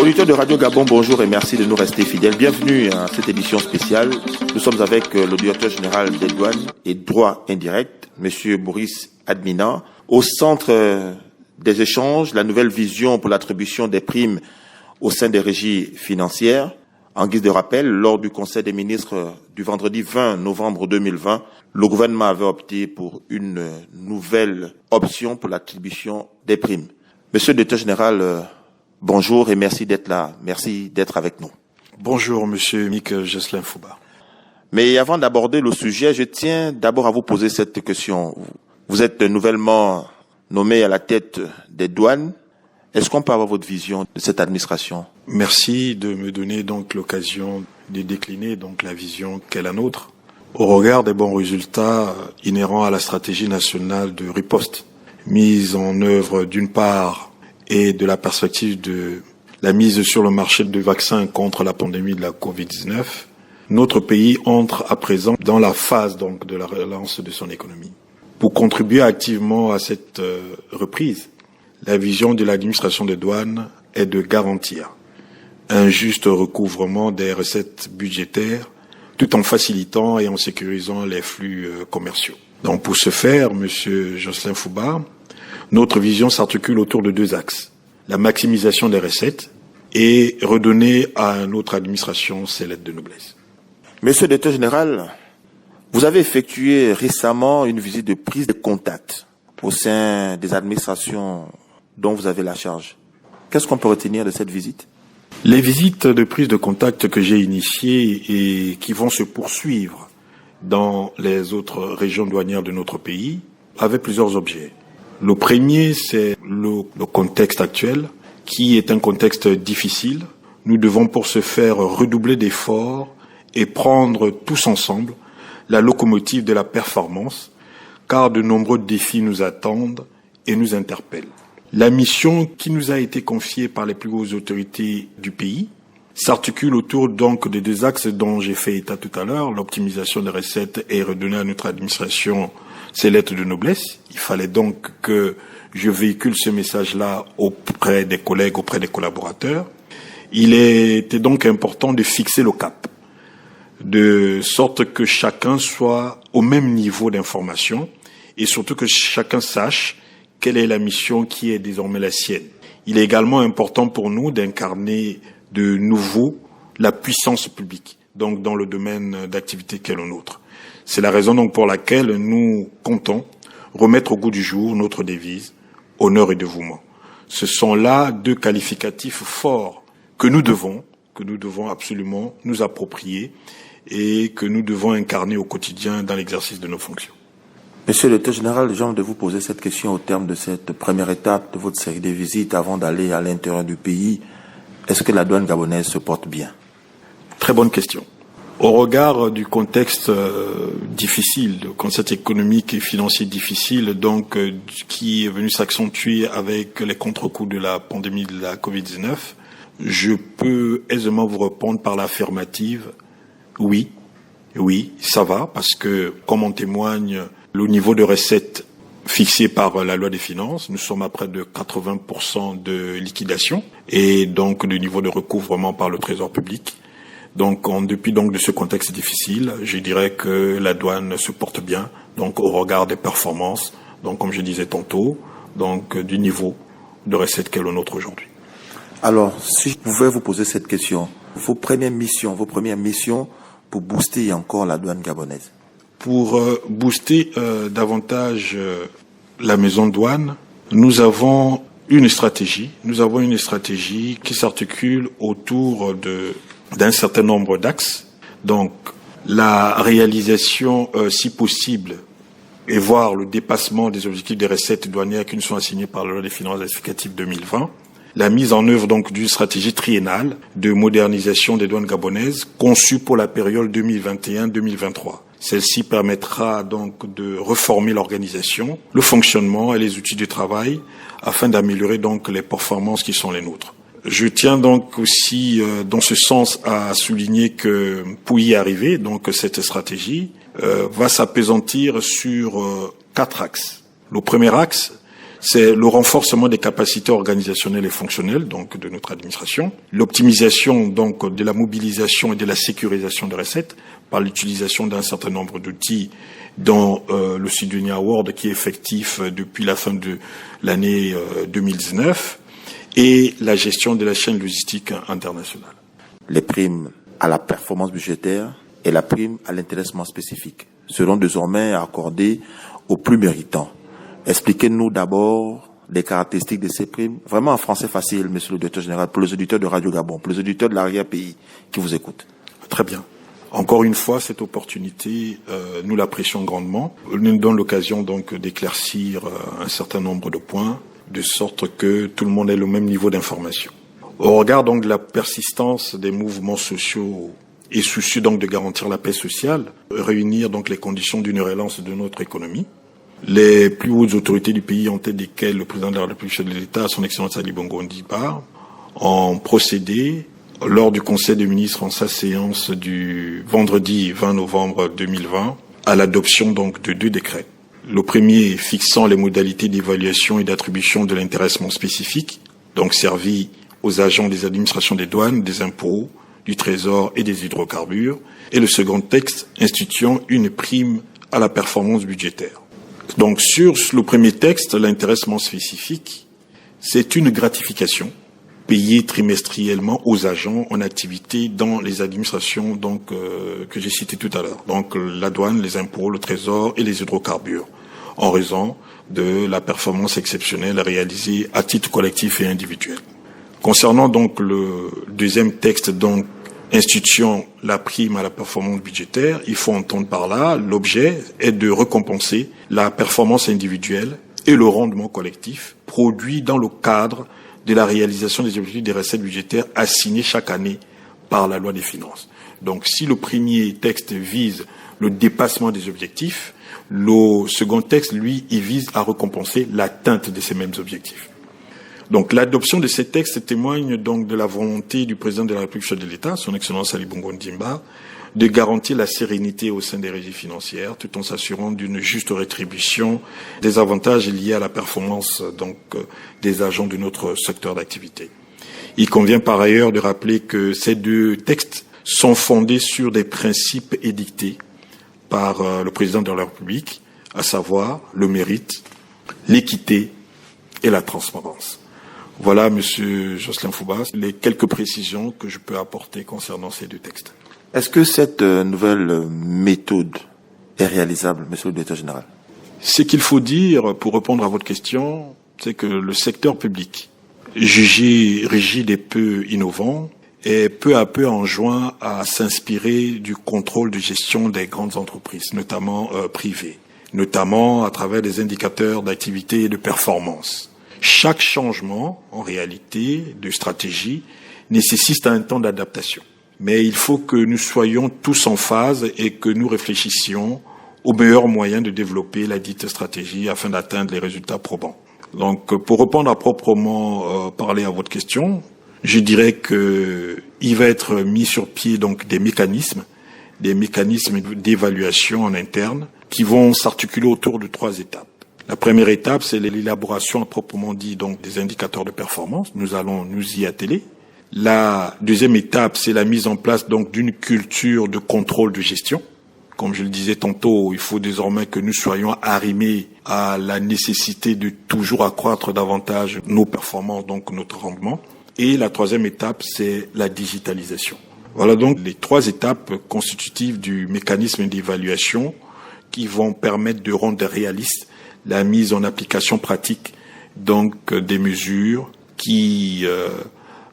Auditeurs de Radio Gabon, bonjour et merci de nous rester fidèles. Bienvenue à cette édition spéciale. Nous sommes avec le directeur général des douanes et droits indirects, Monsieur Boris Admina, au centre des échanges, la nouvelle vision pour l'attribution des primes au sein des régies financières. En guise de rappel, lors du Conseil des ministres du vendredi 20 novembre 2020, le gouvernement avait opté pour une nouvelle option pour l'attribution des primes. Monsieur le directeur général, bonjour et merci d'être là. Merci d'être avec nous. Bonjour, monsieur Mick Jocelyn Fouba. Mais avant d'aborder le sujet, je tiens d'abord à vous poser cette question. Vous êtes nouvellement nommé à la tête des douanes. Est-ce qu'on peut avoir votre vision de cette administration? Merci de me donner donc l'occasion de décliner donc la vision qu'est la nôtre au regard des bons résultats inhérents à la stratégie nationale de riposte mise en œuvre d'une part et de la perspective de la mise sur le marché de vaccins contre la pandémie de la Covid-19. Notre pays entre à présent dans la phase donc de la relance de son économie. Pour contribuer activement à cette reprise, la vision de l'administration des douanes est de garantir un juste recouvrement des recettes budgétaires tout en facilitant et en sécurisant les flux commerciaux. Donc pour ce faire, monsieur Jocelyn Fouba, notre vision s'articule autour de deux axes. La maximisation des recettes et redonner à notre administration ses lettres de noblesse. Monsieur le directeur général, vous avez effectué récemment une visite de prise de contact au sein des administrations dont vous avez la charge. Qu'est-ce qu'on peut retenir de cette visite? Les visites de prise de contact que j'ai initiées et qui vont se poursuivre dans les autres régions douanières de notre pays avaient plusieurs objets. Le premier, c'est le contexte actuel, qui est un contexte difficile. Nous devons pour ce faire redoubler d'efforts et prendre tous ensemble la locomotive de la performance, car de nombreux défis nous attendent et nous interpellent. La mission qui nous a été confiée par les plus hautes autorités du pays s'articule autour donc des deux axes dont j'ai fait état tout à l'heure, l'optimisation des recettes et redonner à notre administration ses lettres de noblesse. Il fallait donc que je véhicule ce message-là auprès des collègues, auprès des collaborateurs. Il était donc important de fixer le cap, de sorte que chacun soit au même niveau d'information et surtout que chacun sache quelle est la mission qui est désormais la sienne. Il est également important pour nous d'incarner de nouveau la puissance publique, donc dans le domaine d'activité qu'est le nôtre. C'est la raison donc pour laquelle nous comptons remettre au goût du jour notre devise « Honneur et dévouement ». Ce sont là deux qualificatifs forts que nous devons absolument nous approprier et que nous devons incarner au quotidien dans l'exercice de nos fonctions. Monsieur le directeur général, j'ai envie de vous poser cette question au terme de cette première étape de votre série de visites avant d'aller à l'intérieur du pays. Est-ce que la douane gabonaise se porte bien? Très bonne question. Au regard du contexte difficile, le contexte économique et financier difficile, donc qui est venu s'accentuer avec les contre-coups de la pandémie de la Covid-19, je peux aisément vous répondre par l'affirmative. Oui, ça va, parce que, comme en témoigne le niveau de recettes fixé par la loi des finances, nous sommes à près de 80% de liquidation et donc le niveau de recouvrement par le Trésor public. Donc, en dépit donc de ce contexte difficile, je dirais que la douane se porte bien, donc au regard des performances, donc comme je disais tantôt, donc du niveau de recettes qu'est le nôtre aujourd'hui. Alors, si je pouvais vous poser cette question, vos premières missions pour booster encore la douane gabonaise? Pour booster davantage la maison douane, nous avons une stratégie. Nous avons une stratégie qui s'articule autour d'un certain nombre d'axes. Donc, la réalisation, si possible, et voir le dépassement des objectifs des recettes douanières qui nous sont assignés par la loi des finances rectificative 2020. La mise en œuvre donc d'une stratégie triennale de modernisation des douanes gabonaises conçue pour la période 2021-2023. Celle-ci permettra donc de reformer l'organisation, le fonctionnement et les outils de travail afin d'améliorer donc les performances qui sont les nôtres. Je tiens donc aussi dans ce sens à souligner que pour y arriver, donc cette stratégie, va s'appesantir sur 4 axes. Le premier axe, c'est le renforcement des capacités organisationnelles et fonctionnelles donc de notre administration, l'optimisation donc de la mobilisation et de la sécurisation des recettes par l'utilisation d'un certain nombre d'outils dont le Sidonia Award qui est effectif depuis la fin de l'année 2019 et la gestion de la chaîne logistique internationale. Les primes à la performance budgétaire et la prime à l'intéressement spécifique seront désormais accordées aux plus méritants. Expliquez-nous d'abord les caractéristiques de ces primes, vraiment en français facile, monsieur le directeur général, pour les auditeurs de Radio Gabon, pour les auditeurs de l'arrière-pays qui vous écoutent. Très bien. Encore une fois, cette opportunité, nous l'apprécions grandement. Nous nous donne l'occasion donc d'éclaircir un certain nombre de points, de sorte que tout le monde ait le même niveau d'information. Au regard donc de la persistance des mouvements sociaux et soucieux donc de garantir la paix sociale, réunir donc les conditions d'une relance de notre économie, les plus hautes autorités du pays, en tête desquelles le président de la République chef de l'État, son Excellence Ali Bongo Ondimba, ont procédé lors du Conseil des ministres en sa séance du vendredi 20 novembre 2020 à l'adoption donc de 2 décrets. Le premier fixant les modalités d'évaluation et d'attribution de l'intéressement spécifique, donc servi aux agents des administrations des douanes, des impôts, du Trésor et des hydrocarbures, et le second texte instituant une prime à la performance budgétaire. Donc sur le premier texte, l'intéressement spécifique, c'est une gratification payée trimestriellement aux agents en activité dans les administrations donc que j'ai citées tout à l'heure. Donc la douane, les impôts, le Trésor et les hydrocarbures, en raison de la performance exceptionnelle réalisée à titre collectif et individuel. Concernant donc le deuxième texte, donc instituant la prime à la performance budgétaire, il faut entendre par là, l'objet est de récompenser la performance individuelle et le rendement collectif produit dans le cadre de la réalisation des objectifs des recettes budgétaires assignés chaque année par la loi des finances. Donc si le premier texte vise le dépassement des objectifs, le second texte, lui, il vise à récompenser l'atteinte de ces mêmes objectifs. Donc l'adoption de ces textes témoigne donc de la volonté du président de la République chef de l'État, son Excellence Ali Bongo Ondimba, de garantir la sérénité au sein des régies financières, tout en s'assurant d'une juste rétribution des avantages liés à la performance donc des agents de notre secteur d'activité. Il convient par ailleurs de rappeler que ces 2 textes sont fondés sur des principes édictés par le président de la République, à savoir le mérite, l'équité et la transparence. Voilà, Monsieur Jocelyn Foubas, les quelques précisions que je peux apporter concernant ces 2 textes. Est-ce que cette nouvelle méthode est réalisable, Monsieur le Directeur général? Ce qu'il faut dire, pour répondre à votre question, c'est que le secteur public, jugé rigide et peu innovant, est peu à peu enjoint à s'inspirer du contrôle de gestion des grandes entreprises, notamment privées, notamment à travers des indicateurs d'activité et de performance. Chaque changement, en réalité, de stratégie, nécessite un temps d'adaptation. Mais il faut que nous soyons tous en phase et que nous réfléchissions aux meilleurs moyens de développer la dite stratégie afin d'atteindre les résultats probants. Donc, pour répondre à proprement parler à votre question, je dirais que il va être mis sur pied donc des mécanismes d'évaluation en interne qui vont s'articuler autour de 3 étapes. La première étape, c'est l'élaboration proprement dit donc des indicateurs de performance. Nous allons nous y atteler. La deuxième étape, c'est la mise en place donc d'une culture de contrôle de gestion. Comme je le disais tantôt, il faut désormais que nous soyons arrimés à la nécessité de toujours accroître davantage nos performances, donc notre rendement. Et la troisième étape, c'est la digitalisation. Voilà donc les 3 étapes constitutives du mécanisme d'évaluation qui vont permettre de rendre réaliste la mise en application pratique donc des mesures qui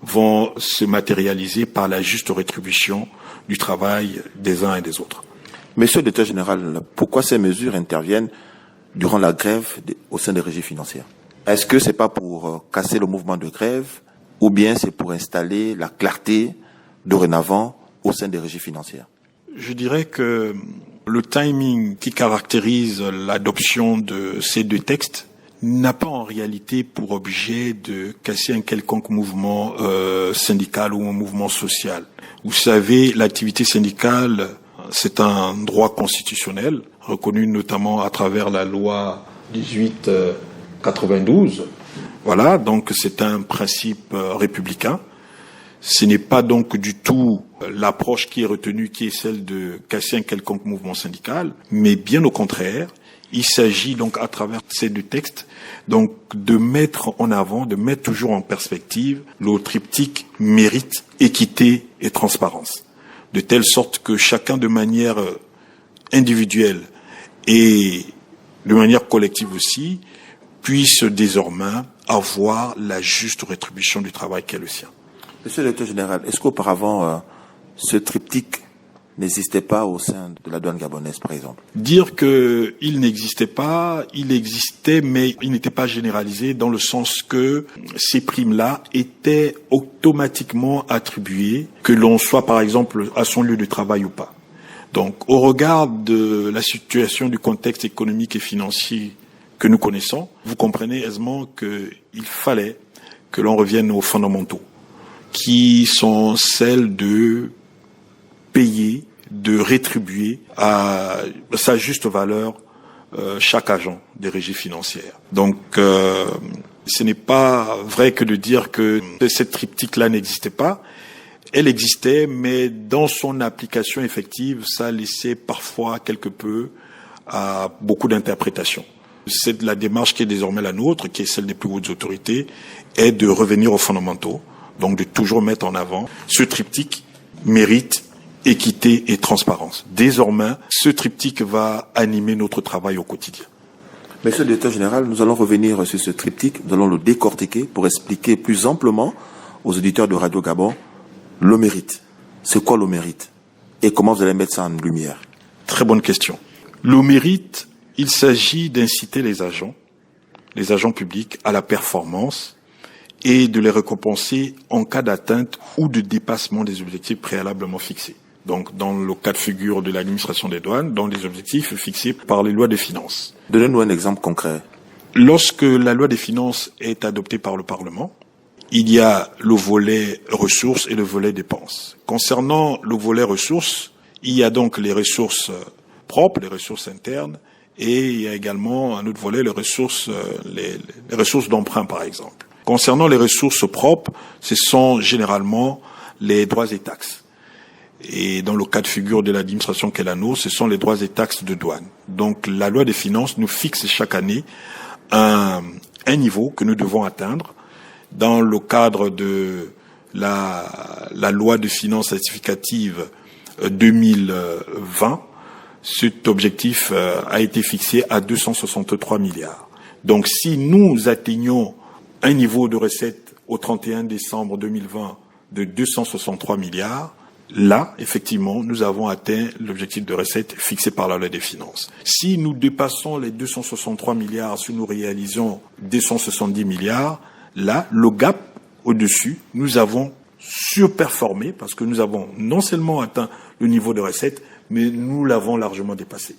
vont se matérialiser par la juste rétribution du travail des uns et des autres. Monsieur le Directeur général, pourquoi ces mesures interviennent durant la grève au sein des régies financières? Est-ce que c'est pas pour casser le mouvement de grève ou bien c'est pour installer la clarté dorénavant au sein des régies financières? Je dirais que le timing qui caractérise l'adoption de ces 2 textes n'a pas en réalité pour objet de casser un quelconque mouvement syndical ou un mouvement social. Vous savez, l'activité syndicale c'est un droit constitutionnel reconnu notamment à travers la loi 1892. Voilà, donc c'est un principe républicain. Ce n'est pas donc du tout l'approche qui est retenue, qui est celle de casser un quelconque mouvement syndical, mais bien au contraire, il s'agit donc à travers ces deux textes donc de mettre en avant, de mettre toujours en perspective le triptyque mérite, équité et transparence, de telle sorte que chacun de manière individuelle et de manière collective aussi puisse désormais avoir la juste rétribution du travail qui est le sien. Monsieur le directeur général, est-ce qu'auparavant, ce triptyque n'existait pas au sein de la douane gabonaise, par exemple? Dire qu'il n'existait pas, il existait, mais il n'était pas généralisé dans le sens que ces primes-là étaient automatiquement attribuées, que l'on soit, par exemple, à son lieu de travail ou pas. Donc, au regard de la situation du contexte économique et financier que nous connaissons, vous comprenez aisément qu'il fallait que l'on revienne aux fondamentaux, qui sont celles de payer, de rétribuer à sa juste valeur chaque agent des régies financières. Donc, ce n'est pas vrai que de dire que cette triptyque-là n'existait pas. Elle existait, mais dans son application effective, ça laissait parfois quelque peu à beaucoup d'interprétations. C'est la démarche qui est désormais la nôtre, qui est celle des plus hautes autorités, est de revenir aux fondamentaux, donc de toujours mettre en avant ce triptyque mérite, équité et transparence. Désormais, ce triptyque va animer notre travail au quotidien. Monsieur le directeur général, nous allons revenir sur ce triptyque, nous allons le décortiquer pour expliquer plus amplement aux auditeurs de Radio Gabon le mérite. C'est quoi le mérite? Et comment vous allez mettre ça en lumière? Très bonne question. Le mérite, il s'agit d'inciter les agents publics à la performance et de les récompenser en cas d'atteinte ou de dépassement des objectifs préalablement fixés. Donc, dans le cas de figure de l'administration des douanes, dans les objectifs fixés par les lois des finances. Donnez-nous un exemple concret. Lorsque la loi des finances est adoptée par le Parlement, il y a le volet ressources et le volet dépenses. Concernant le volet ressources, il y a donc les ressources propres, les ressources internes, et il y a également un autre volet, les ressources d'emprunt, par exemple. Concernant les ressources propres, ce sont généralement les droits et taxes. Et dans le cas de figure de l'administration qu'est la nôtre, ce sont les droits et taxes de douane. Donc la loi des finances nous fixe chaque année un niveau que nous devons atteindre dans le cadre de la loi de finances rectificative 2020. Cet objectif a été fixé à 263 milliards. Donc si nous atteignons un niveau de recette au 31 décembre 2020 de 263 milliards, là, effectivement, nous avons atteint l'objectif de recette fixé par la loi des finances. Si nous dépassons les 263 milliards, si nous réalisons 270 milliards, là, le gap au-dessus, nous avons surperformé parce que nous avons non seulement atteint le niveau de recette, mais nous l'avons largement dépassé.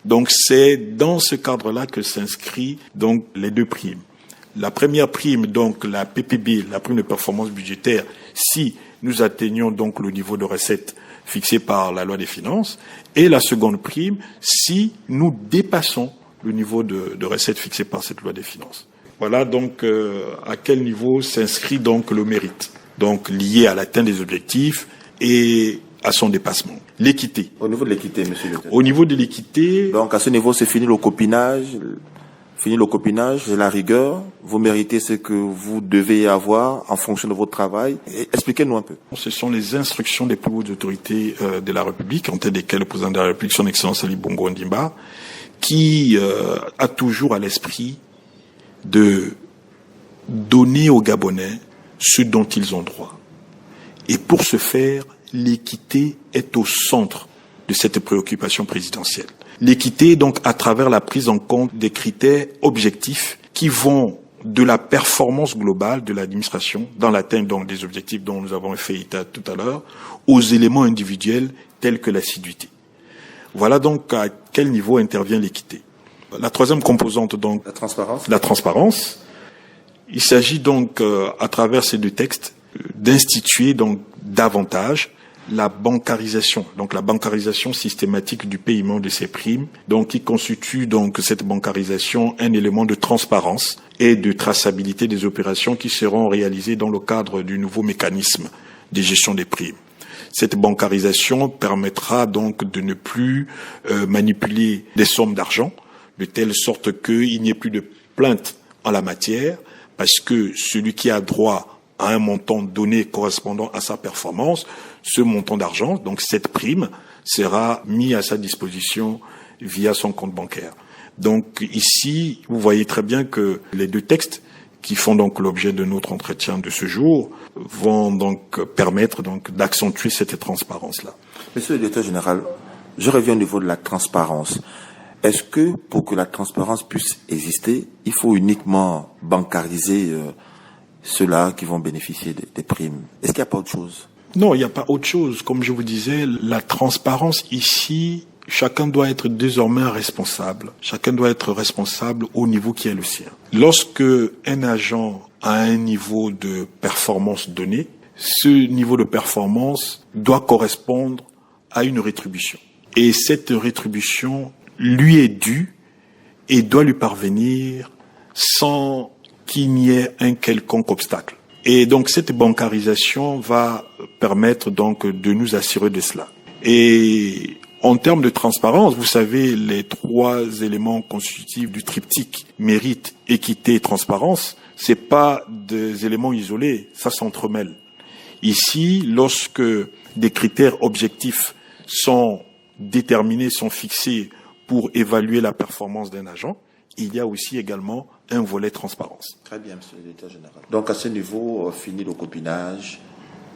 Donc c'est dans ce cadre-là que s'inscrit donc les deux primes. La première prime, donc la PPB, la prime de performance budgétaire, si nous atteignons donc le niveau de recette fixé par la loi des finances, et la seconde prime, si nous dépassons le niveau de recette fixé par cette loi des finances. Voilà donc à quel niveau s'inscrit donc le mérite, donc lié à l'atteinte des objectifs et à son dépassement. L'équité. Au niveau de l'équité, monsieur le directeur. Au niveau de l'équité. Donc à ce niveau, c'est fini le copinage. Fini le copinage et la rigueur. Vous méritez ce que vous devez avoir en fonction de votre travail. Expliquez-nous un peu. Ce sont les instructions des plus hautes autorités de la République, en tête desquelles le président de la République, son Excellence Ali Bongo Ondimba, qui a toujours à l'esprit de donner aux Gabonais ce dont ils ont droit. Et pour ce faire, l'équité est au centre de cette préoccupation présidentielle. L'équité, donc, à travers la prise en compte des critères objectifs qui vont de la performance globale de l'administration dans l'atteinte donc des objectifs dont nous avons fait état tout à l'heure, aux éléments individuels tels que l'assiduité. Voilà donc à quel niveau intervient l'équité. La troisième composante, donc, la transparence. Il s'agit donc, à travers ces deux textes, d'instituer donc davantage la bancarisation systématique du paiement de ces primes, donc qui constitue donc cette bancarisation un élément de transparence et de traçabilité des opérations qui seront réalisées dans le cadre du nouveau mécanisme de gestion des primes. Cette bancarisation permettra donc de ne plus manipuler des sommes d'argent, de telle sorte qu'il n'y ait plus de plainte en la matière, parce que celui qui a droit à un montant donné correspondant à sa performance, ce montant d'argent, donc cette prime, sera mis à sa disposition via son compte bancaire. Donc ici, vous voyez très bien que les deux textes qui font donc l'objet de notre entretien de ce jour vont donc permettre donc d'accentuer cette transparence-là. Monsieur le directeur général, je reviens au niveau de la transparence. Est-ce que pour que la transparence puisse exister, il faut uniquement bancariser ceux-là qui vont bénéficier des primes? Est-ce qu'il n'y a pas autre chose? Non, il n'y a pas autre chose. Comme je vous disais, la transparence ici, chacun doit être désormais responsable. Chacun doit être responsable au niveau qui est le sien. Lorsque un agent a un niveau de performance donné, ce niveau de performance doit correspondre à une rétribution. Et cette rétribution lui est due et doit lui parvenir sans qu'il n'y ait un quelconque obstacle. Et donc cette bancarisation va permettre donc de nous assurer de cela. Et en termes de transparence, vous savez, les trois éléments constitutifs du triptyque mérite, équité et transparence, c'est pas des éléments isolés, ça s'entremêle. Ici, lorsque des critères objectifs sont déterminés, sont fixés pour évaluer la performance d'un agent, il y a aussi également un volet transparence. Très bien, monsieur le directeur général. Donc à ce niveau, fini le copinage,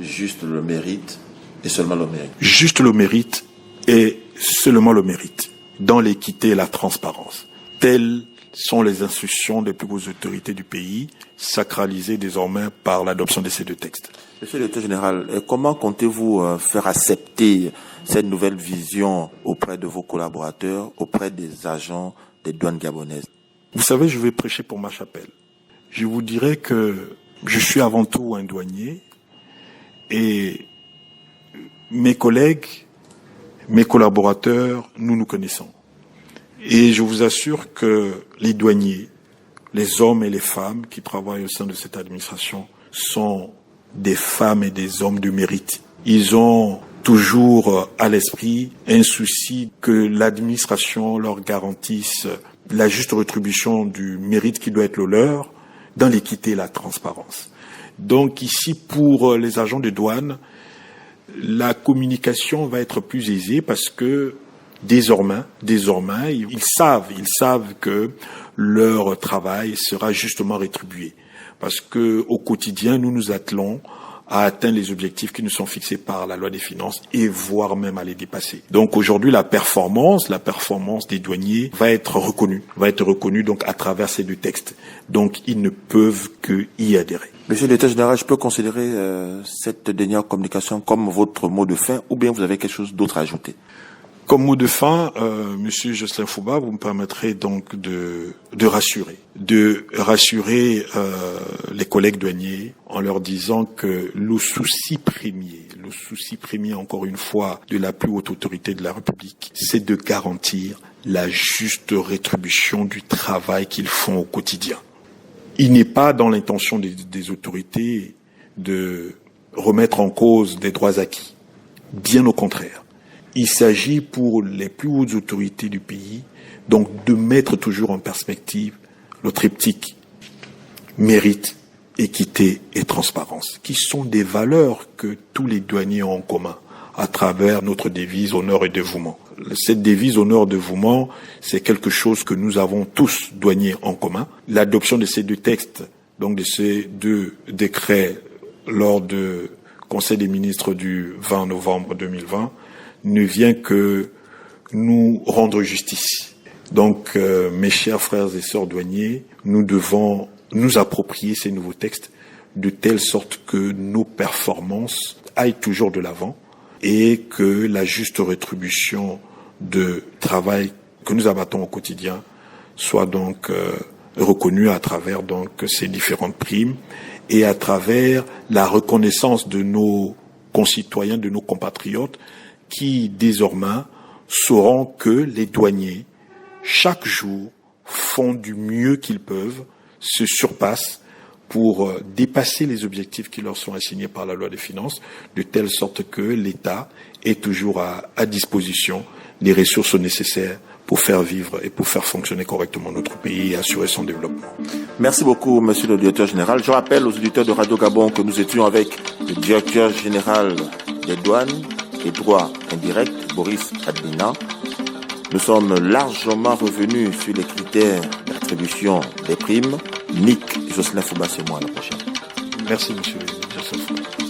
juste le mérite et seulement le mérite. Juste le mérite et seulement le mérite, dans l'équité et la transparence. Telles sont les instructions des plus grosses autorités du pays, sacralisées désormais par l'adoption de ces deux textes. Monsieur le directeur général, comment comptez-vous faire accepter cette nouvelle vision auprès de vos collaborateurs, auprès des agents des douanes gabonaises? Vous savez, je vais prêcher pour ma chapelle. Je vous dirais que je suis avant tout un douanier et mes collègues, mes collaborateurs, nous nous connaissons. Et je vous assure que les douaniers, les hommes et les femmes qui travaillent au sein de cette administration sont des femmes et des hommes de mérite. Ils ont toujours à l'esprit un souci que l'administration leur garantisse la juste rétribution du mérite qui doit être le leur, dans l'équité et la transparence. Donc ici, pour les agents de douane, la communication va être plus aisée parce que désormais, ils savent que leur travail sera justement rétribué. Parce que au quotidien, nous nous attelons à atteindre les objectifs qui nous sont fixés par la loi des finances et voire même à les dépasser. Donc aujourd'hui, la performance des douaniers va être reconnue donc à travers ces deux textes. Donc ils ne peuvent que y adhérer. Monsieur le directeur général, je peux considérer cette dernière communication comme votre mot de fin ou bien vous avez quelque chose d'autre à ajouter? Comme mot de fin, Monsieur Jocelyn Fouba, vous me permettrez donc de rassurer les collègues douaniers en leur disant que le souci premier encore une fois de la plus haute autorité de la République, c'est de garantir la juste rétribution du travail qu'ils font au quotidien. Il n'est pas dans l'intention des autorités de remettre en cause des droits acquis. Bien au contraire. Il s'agit pour les plus hautes autorités du pays, donc de mettre toujours en perspective le triptyque mérite, équité et transparence, qui sont des valeurs que tous les douaniers ont en commun à travers notre devise honneur et dévouement. Cette devise honneur et dévouement, c'est quelque chose que nous avons tous douaniers en commun. L'adoption de ces deux textes, donc de ces deux décrets lors du Conseil des ministres du 20 novembre 2020, ne vient que nous rendre justice. Donc, mes chers frères et sœurs douaniers, nous devons nous approprier ces nouveaux textes de telle sorte que nos performances aillent toujours de l'avant et que la juste rétribution de travail que nous abattons au quotidien soit donc reconnue à travers donc ces différentes primes et à travers la reconnaissance de nos concitoyens, de nos compatriotes, qui désormais sauront que les douaniers, chaque jour, font du mieux qu'ils peuvent, se surpassent pour dépasser les objectifs qui leur sont assignés par la loi des finances, de telle sorte que l'État ait toujours à disposition les ressources nécessaires pour faire vivre et pour faire fonctionner correctement notre pays et assurer son développement. Merci beaucoup, monsieur le directeur général. Je rappelle aux auditeurs de Radio Gabon que nous étions avec le directeur général des douanes et droits indirects, Boris Admina. Nous sommes largement revenus sur les critères d'attribution des primes. Nick Jocelyn Fouba, c'est moi, à la prochaine. Merci, monsieur Jocelyn Fouba.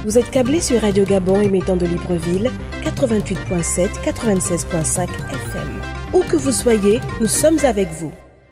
Vous êtes câblé sur Radio Gabon émettant de Libreville, 88.7, 96.5 FM. Où que vous soyez, nous sommes avec vous.